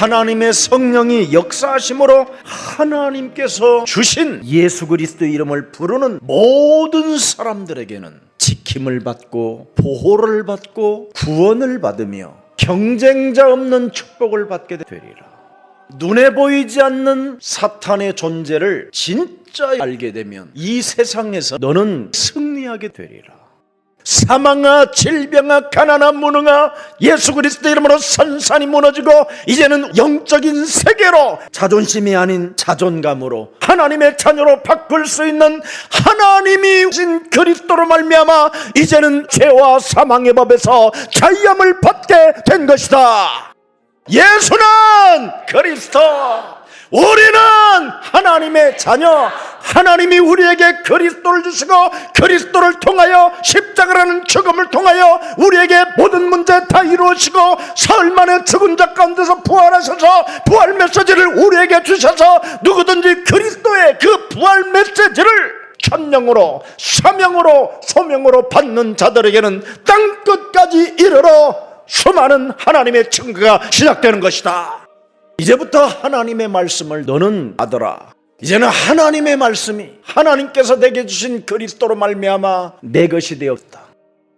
하나님의 성령이 역사하심으로 하나님께서 주신 예수 그리스도의 이름을 부르는 모든 사람들에게는 지킴을 받고 보호를 받고 구원을 받으며 경쟁자 없는 축복을 받게 되리라. 눈에 보이지 않는 사탄의 존재를 진짜 알게 되면 이 세상에서 너는 승리하게 되리라. 사망아, 질병아, 가난아, 무능아, 예수 그리스도 이름으로 산산이 무너지고 이제는 영적인 세계로 자존심이 아닌 자존감으로 하나님의 자녀로 바꿀 수 있는 하나님이 주신 그리스도로 말미암아 이제는 죄와 사망의 법에서 자유함을 받게 된 것이다. 예수는 그리스도, 우리는 하나님의 자녀, 하나님이 우리에게 그리스도를 주시고 그리스도를 통하여 십자가라는 죽음을 통하여 우리에게 모든 문제 다 이루시고 사흘 만에 죽은 자 가운데서 부활하셔서 부활 메시지를 우리에게 주셔서 누구든지 그리스도의 그 부활 메시지를 천명으로 사명으로 소명으로 받는 자들에게는 땅끝까지 이르러 수많은 하나님의 증거가 시작되는 것이다. 이제부터 하나님의 말씀을 너는 아들아, 이제는 하나님의 말씀이 하나님께서 내게 주신 그리스도로 말미암아 내 것이 되었다.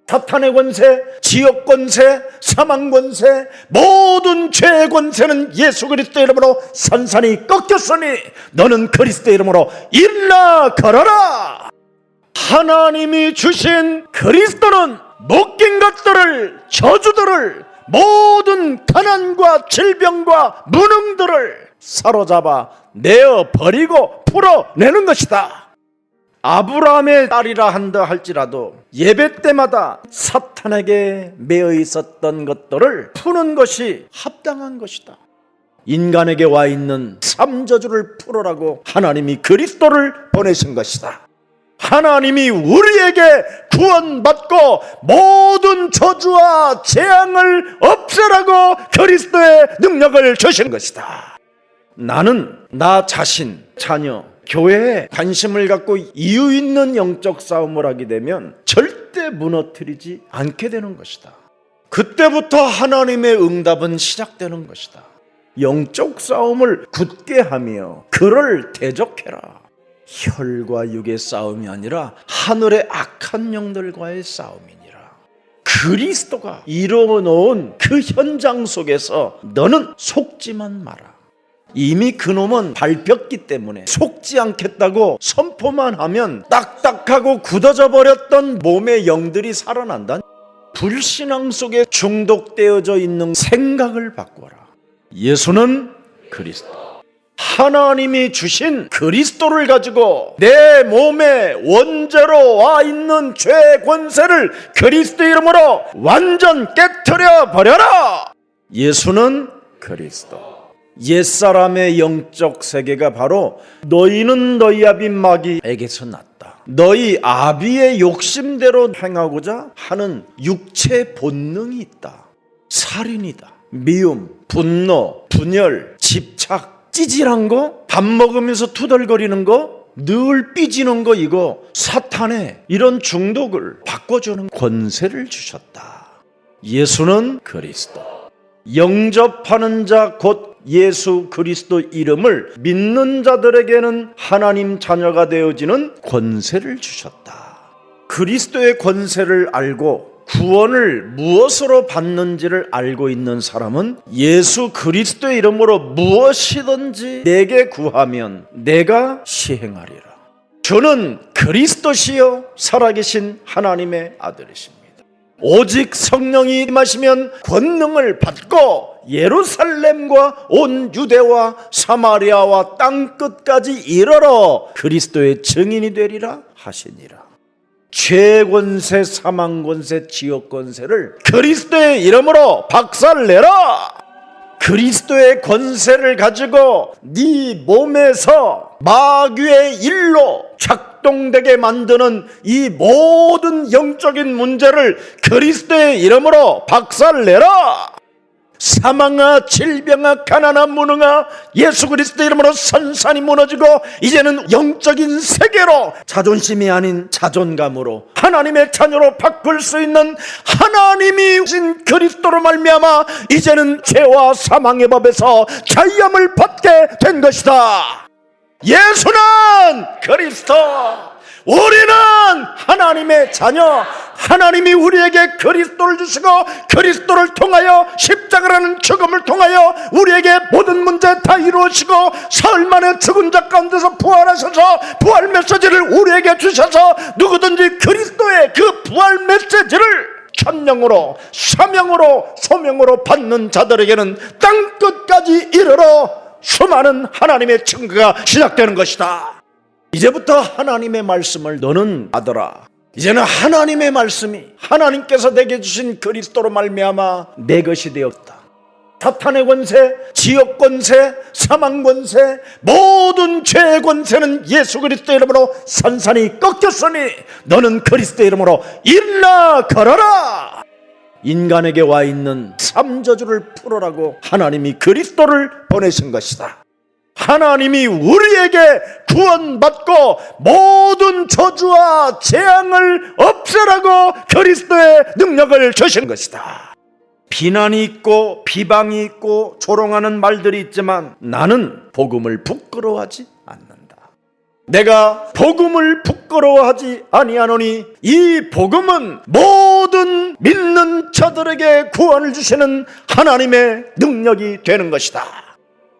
사탄의 권세, 지옥 권세, 사망 권세, 모든 죄의 권세는 예수 그리스도 이름으로 산산이 꺾였으니 너는 그리스도 이름으로 일어나 걸어라. 하나님이 주신 그리스도는 묶인 것들을, 저주들을, 모든 가난과 질병과 무능들을 사로잡아 내어 버리고 풀어내는 것이다. 아브라함의 딸이라 한다 할지라도 예배 때마다 사탄에게 매여 있었던 것들을 푸는 것이 합당한 것이다. 인간에게 와 있는 삼저주를 풀어라고 하나님이 그리스도를 보내신 것이다. 하나님이 우리에게 구원받고 모든 저주와 재앙을 없애라고 그리스도의 능력을 주신 것이다. 나는 나 자신, 자녀, 교회에 관심을 갖고 이유 있는 영적 싸움을 하게 되면 절대 무너뜨리지 않게 되는 것이다. 그때부터 하나님의 응답은 시작되는 것이다. 영적 싸움을 굳게 하며 그를 대적해라. 혈과 육의 싸움이 아니라 하늘의 악한 영들과의 싸움이니라. 그리스도가 이루어놓은 그 현장 속에서 너는 속지만 마라. 이미 그놈은 밟혔기 때문에 속지 않겠다고 선포만 하면 딱딱하고 굳어져 버렸던 몸의 영들이 살아난다. 불신앙 속에 중독되어져 있는 생각을 바꿔라. 예수는 그리스도, 하나님이 주신 그리스도를 가지고 내 몸에 원죄로 와 있는 죄의 권세를 그리스도 이름으로 완전 깨트려 버려라. 예수는 그리스도. 옛사람의 영적 세계가 바로 너희는 너희 아비 마귀에게서 났다. 너희 아비의 욕심대로 행하고자 하는 육체 본능이 있다. 살인이다, 미움, 분노, 분열, 집착, 찌질한 거, 밥 먹으면서 투덜거리는 거, 늘 삐지는 거, 이거 사탄의 이런 중독을 바꿔주는 권세를 주셨다. 예수는 그리스도. 영접하는 자 곧 예수 그리스도 이름을 믿는 자들에게는 하나님 자녀가 되어지는 권세를 주셨다. 그리스도의 권세를 알고 구원을 무엇으로 받는지를 알고 있는 사람은 예수 그리스도의 이름으로 무엇이든지 내게 구하면 내가 시행하리라. 저는 그리스도시요 살아계신 하나님의 아들이십니다. 오직 성령이 임하시면 권능을 받고 예루살렘과 온 유대와 사마리아와 땅끝까지 이르러 그리스도의 증인이 되리라 하시니라. 죄의 권세, 사망 권세, 지옥 권세를 그리스도의 이름으로 박살내라. 그리스도의 권세를 가지고 네 몸에서 마귀의 일로 작동되게 만드는 이 모든 영적인 문제를 그리스도의 이름으로 박살내라. 사망아, 질병아, 가난아, 무능아, 예수 그리스도 이름으로 산산이 무너지고 이제는 영적인 세계로 자존심이 아닌 자존감으로 하나님의 자녀로 바꿀 수 있는 하나님이 신 그리스도로 말미암아 이제는 죄와 사망의 법에서 자유함을 받게 된 것이다. 예수는 그리스도, 우리는 하나님의 자녀, 하나님이 우리에게 그리스도를 주시고 그리스도를 통하여 십자가라는 죽음을 통하여 우리에게 모든 문제 다 이루시고 사흘 만에 죽은 자 가운데서 부활하셔서 부활 메시지를 우리에게 주셔서 누구든지 그리스도의 그 부활 메시지를 천명으로 사명으로 소명으로 받는 자들에게는 땅끝까지 이르러 수많은 하나님의 증거가 시작되는 것이다. 이제부터 하나님의 말씀을 너는 받아라. 이제는 하나님의 말씀이 하나님께서 내게 주신 그리스도로 말미암아 내 것이 되었다. 사탄의 권세, 지옥 권세, 사망 권세, 모든 죄의 권세는 예수 그리스도 이름으로 산산이 꺾였으니 너는 그리스도 이름으로 일어나 걸어라. 인간에게 와 있는 삼저주를 풀어라고 하나님이 그리스도를 보내신 것이다. 하나님이 우리에게 구원받고 모든 저주와 재앙을 없애라고 그리스도의 능력을 주신 것이다. 비난이 있고 비방이 있고 조롱하는 말들이 있지만 나는 복음을 부끄러워하지 않는다. 내가 복음을 부끄러워하지 아니하노니 이 복음은 모든 믿는 자들에게 구원을 주시는 하나님의 능력이 되는 것이다.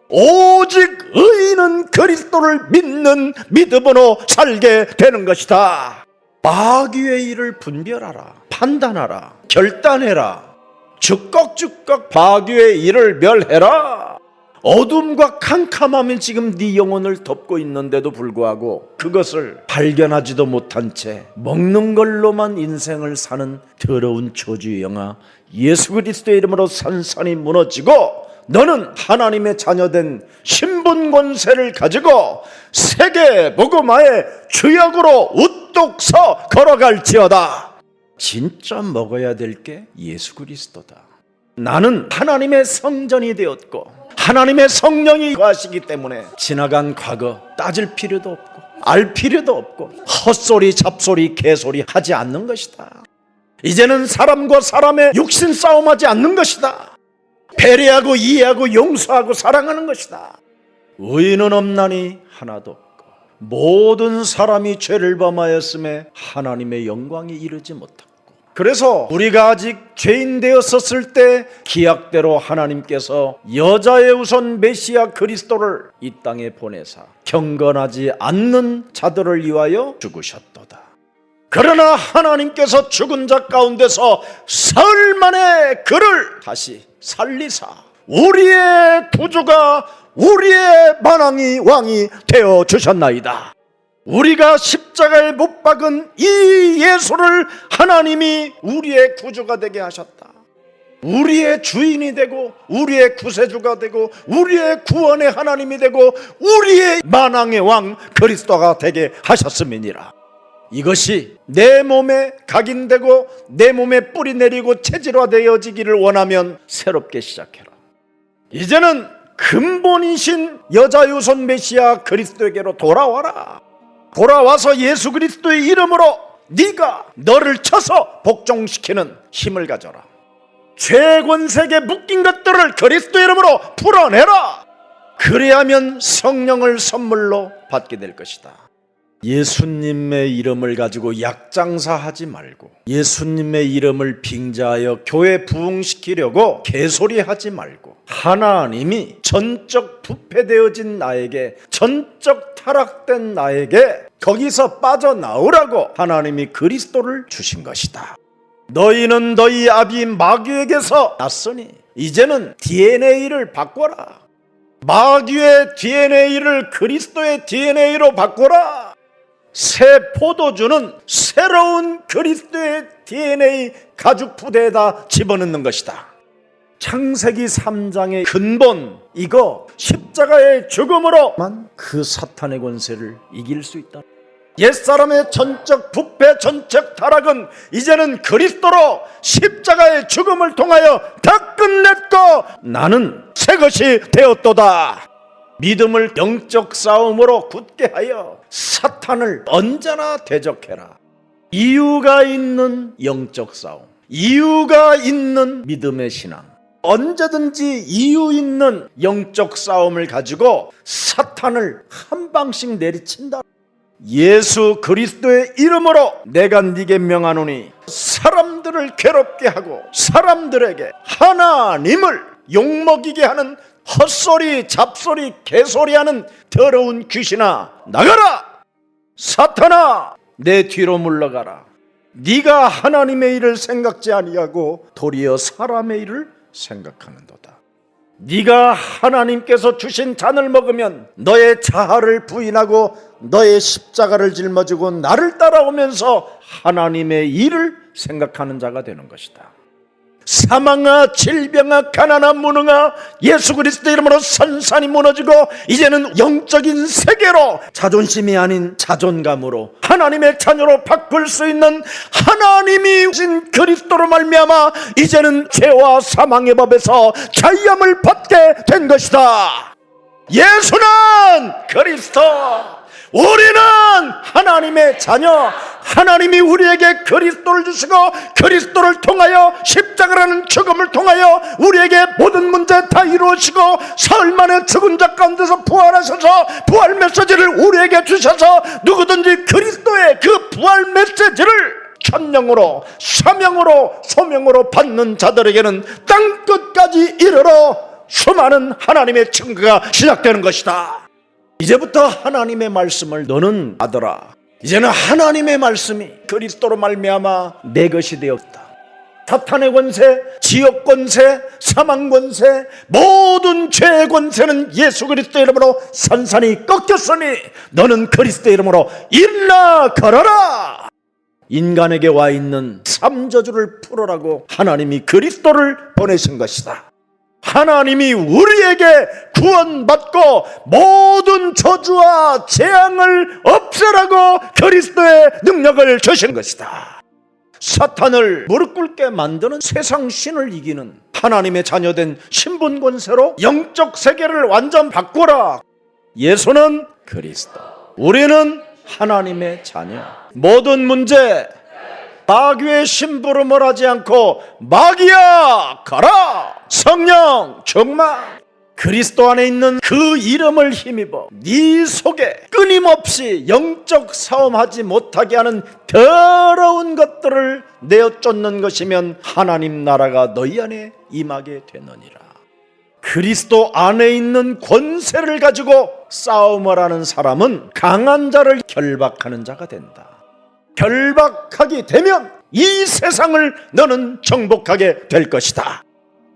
오직 의인은 그리스도를 믿는 믿음으로 살게 되는 것이다. 마귀의 일을 분별하라, 판단하라, 결단해라. 즉각즉각 마귀의 일을 멸해라. 어둠과 캄캄함이 지금 네 영혼을 덮고 있는데도 불구하고 그것을 발견하지도 못한 채 먹는 걸로만 인생을 사는 더러운 저주의 영아 예수 그리스도의 이름으로 산산이 무너지고 너는 하나님의 자녀된 신분 권세를 가지고 세계 복음화의 주역으로 우뚝 서 걸어갈지어다. 진짜 먹어야 될 게 예수 그리스도다. 나는 하나님의 성전이 되었고 하나님의 성령이 거하시기 때문에 지나간 과거 따질 필요도 없고 알 필요도 없고 헛소리 잡소리 개소리 하지 않는 것이다. 이제는 사람과 사람의 육신 싸움하지 않는 것이다. 배려하고 이해하고 용서하고 사랑하는 것이다. 의인은 없나니 하나도 없고 모든 사람이 죄를 범하였음에 하나님의 영광이 이르지 못하고 그래서 우리가 아직 죄인 되었었을 때 기약대로 하나님께서 여자의 우선 메시아 그리스도를 이 땅에 보내사 경건하지 않는 자들을 위하여 죽으셨도다. 그러나 하나님께서 죽은 자 가운데서 사흘 만에 그를 다시 살리사 우리의 구주가 우리의 만왕이 왕이 되어 주셨나이다. 우리가 십자가에 못 박은 이 예수를 하나님이 우리의 구주가 되게 하셨다. 우리의 주인이 되고 우리의 구세주가 되고 우리의 구원의 하나님이 되고 우리의 만왕의 왕 그리스도가 되게 하셨음이니라. 이것이 내 몸에 각인되고 내 몸에 뿌리 내리고 체질화되어지기를 원하면 새롭게 시작해라. 이제는 근본이신 여자유선 메시아 그리스도에게로 돌아와라. 돌아와서 예수 그리스도의 이름으로 네가 너를 쳐서 복종시키는 힘을 가져라. 죄 권세에 묶인 것들을 그리스도 이름으로 풀어내라. 그래야면 성령을 선물로 받게 될 것이다. 예수님의 이름을 가지고 약장사하지 말고 예수님의 이름을 빙자하여 교회 부흥시키려고 개소리하지 말고 하나님이 전적 부패되어진 나에게 전적 타락된 나에게 거기서 빠져나오라고 하나님이 그리스도를 주신 것이다. 너희는 너희 아비 마귀에게서 났으니 이제는 DNA를 바꿔라. 마귀의 DNA를 그리스도의 DNA로 바꿔라. 새 포도주는 새로운 그리스도의 DNA 가죽 부대에다 집어넣는 것이다. 창세기 3장의 근본 이거 십자가의 죽음으로만 그 사탄의 권세를 이길 수 있다. 옛사람의 전적 부패, 전적 타락은 이제는 그리스도로 십자가의 죽음을 통하여 다 끝냈고 나는 새것이 되었도다. 믿음을 영적 싸움으로 굳게 하여 사탄을 언제나 대적해라. 이유가 있는 영적 싸움, 이유가 있는 믿음의 신앙, 언제든지 이유 있는 영적 싸움을 가지고 사탄을 한 방씩 내리친다. 예수 그리스도의 이름으로 내가 네게 명하노니 사람들을 괴롭게 하고 사람들에게 하나님을 욕먹이게 하는 헛소리, 잡소리, 개소리하는 더러운 귀신아, 나가라! 사탄아, 내 뒤로 물러가라. 네가 하나님의 일을 생각지 아니하고 도리어 사람의 일을 생각하는도다. 네가 하나님께서 주신 잔을 먹으면 너의 자아를 부인하고 너의 십자가를 짊어지고 나를 따라오면서 하나님의 일을 생각하는 자가 되는 것이다. 사망아, 질병아, 가난아, 무능아, 예수 그리스도 이름으로 산산이 무너지고 이제는 영적인 세계로 자존심이 아닌 자존감으로 하나님의 자녀로 바꿀 수 있는 하나님이 주신 그리스도로 말미암아 이제는 죄와 사망의 법에서 자유함을 받게 된 것이다. 예수는 그리스도, 우리는 하나님의 자녀, 하나님이 우리에게 그리스도를 주시고 그리스도를 통하여 십자가라는 죽음을 통하여 우리에게 모든 문제 다 이루시고 사흘 만에 죽은 자 가운데서 부활하셔서 부활 메시지를 우리에게 주셔서 누구든지 그리스도의 그 부활 메시지를 천명으로, 사명으로, 소명으로 받는 자들에게는 땅끝까지 이르러 수많은 하나님의 증거가 시작되는 것이다. 이제부터 하나님의 말씀을 너는 아들아, 이제는 하나님의 말씀이 그리스도로 말미암아 내 것이 되었다. 사탄의 권세, 지역 권세, 사망 권세, 모든 죄의 권세는 예수 그리스도 이름으로 산산이 꺾였으니 너는 그리스도 이름으로 일어나 걸어라. 인간에게 와 있는 삼저주를 풀어라고 하나님이 그리스도를 보내신 것이다. 하나님이 우리에게 구원받고 모든 저주와 재앙을 없애라고 그리스도의 능력을 주신 것이다. 사탄을 무릎 꿇게 만드는 세상 신을 이기는 하나님의 자녀된 신분 권세로 영적 세계를 완전 바꾸라. 예수는 그리스도, 우리는 하나님의 자녀. 모든 문제 마귀의 심부름을 하지 않고 마귀야 가라. 성령 충만, 그리스도 안에 있는 그 이름을 힘입어 네 속에 끊임없이 영적 싸움하지 못하게 하는 더러운 것들을 내어쫓는 것이면 하나님 나라가 너희 안에 임하게 되느니라. 그리스도 안에 있는 권세를 가지고 싸움을 하는 사람은 강한 자를 결박하는 자가 된다. 결박하게 되면 이 세상을 너는 정복하게 될 것이다.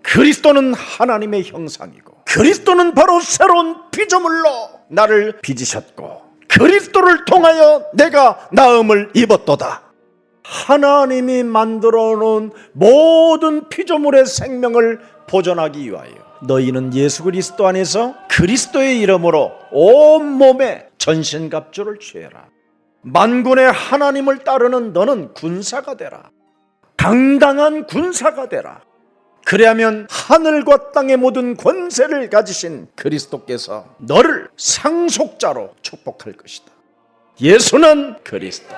그리스도는 하나님의 형상이고 그리스도는 바로 새로운 피조물로 나를 빚으셨고 그리스도를 통하여 내가 나음을 입었도다. 하나님이 만들어 놓은 모든 피조물의 생명을 보존하기 위하여 너희는 예수 그리스도 안에서 그리스도의 이름으로 온몸에 전신갑주를 취해라. 만군의 하나님을 따르는 너는 군사가 되라. 당당한 군사가 되라. 그래야면 하늘과 땅의 모든 권세를 가지신 그리스도께서 너를 상속자로 축복할 것이다. 예수는 그리스도,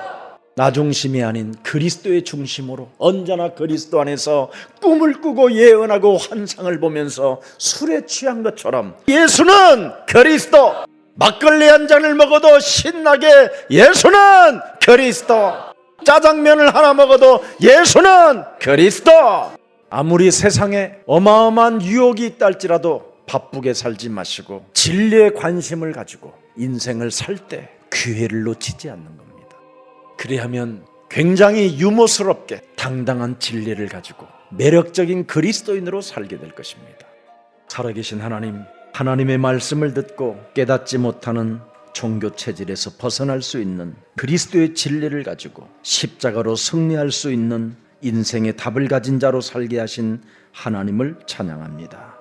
나 중심이 아닌 그리스도의 중심으로 언제나 그리스도 안에서 꿈을 꾸고 예언하고 환상을 보면서 술에 취한 것처럼 예수는 그리스도, 막걸리 한 잔을 먹어도 신나게 예수는 그리스도, 짜장면을 하나 먹어도 예수는 그리스도. 아무리 세상에 어마어마한 유혹이 있다 할지라도 바쁘게 살지 마시고 진리에 관심을 가지고 인생을 살 때 기회를 놓치지 않는 겁니다. 그리하면 굉장히 유머스럽게 당당한 진리를 가지고 매력적인 그리스도인으로 살게 될 것입니다. 살아계신 하나님, 하나님의 말씀을 듣고 깨닫지 못하는 종교 체질에서 벗어날 수 있는 그리스도의 진리를 가지고 십자가로 승리할 수 있는 인생의 답을 가진 자로 살게 하신 하나님을 찬양합니다.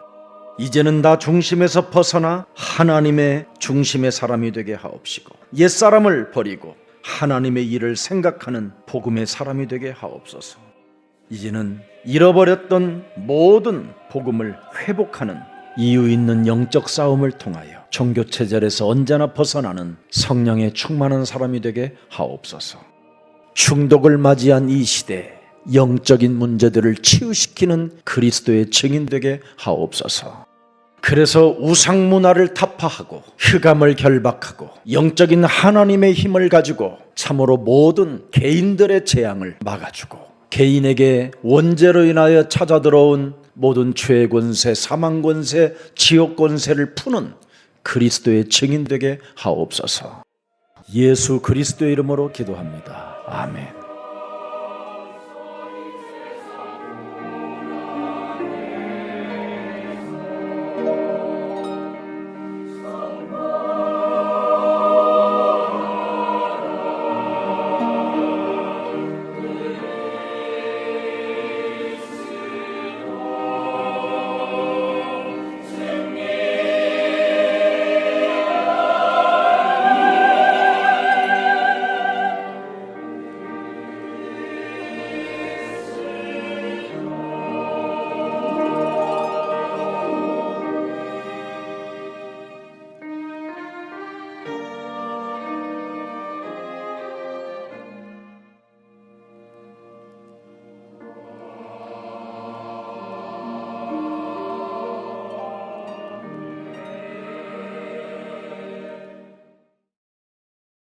이제는 나 중심에서 벗어나 하나님의 중심의 사람이 되게 하옵시고 옛사람을 버리고 하나님의 일을 생각하는 복음의 사람이 되게 하옵소서. 이제는 잃어버렸던 모든 복음을 회복하는 이유 있는 영적 싸움을 통하여 종교체절에서 언제나 벗어나는 성령에 충만한 사람이 되게 하옵소서. 중독을 맞이한 이 시대에 영적인 문제들을 치유시키는 그리스도의 증인 되게 하옵소서. 그래서 우상 문화를 타파하고 흑암을 결박하고 영적인 하나님의 힘을 가지고 참으로 모든 개인들의 재앙을 막아주고 개인에게 원죄로 인하여 찾아들어온 모든 죄의 권세, 사망 권세, 지옥 권세를 푸는 그리스도의 증인 되게 하옵소서. 예수 그리스도의 이름으로 기도합니다. 아멘.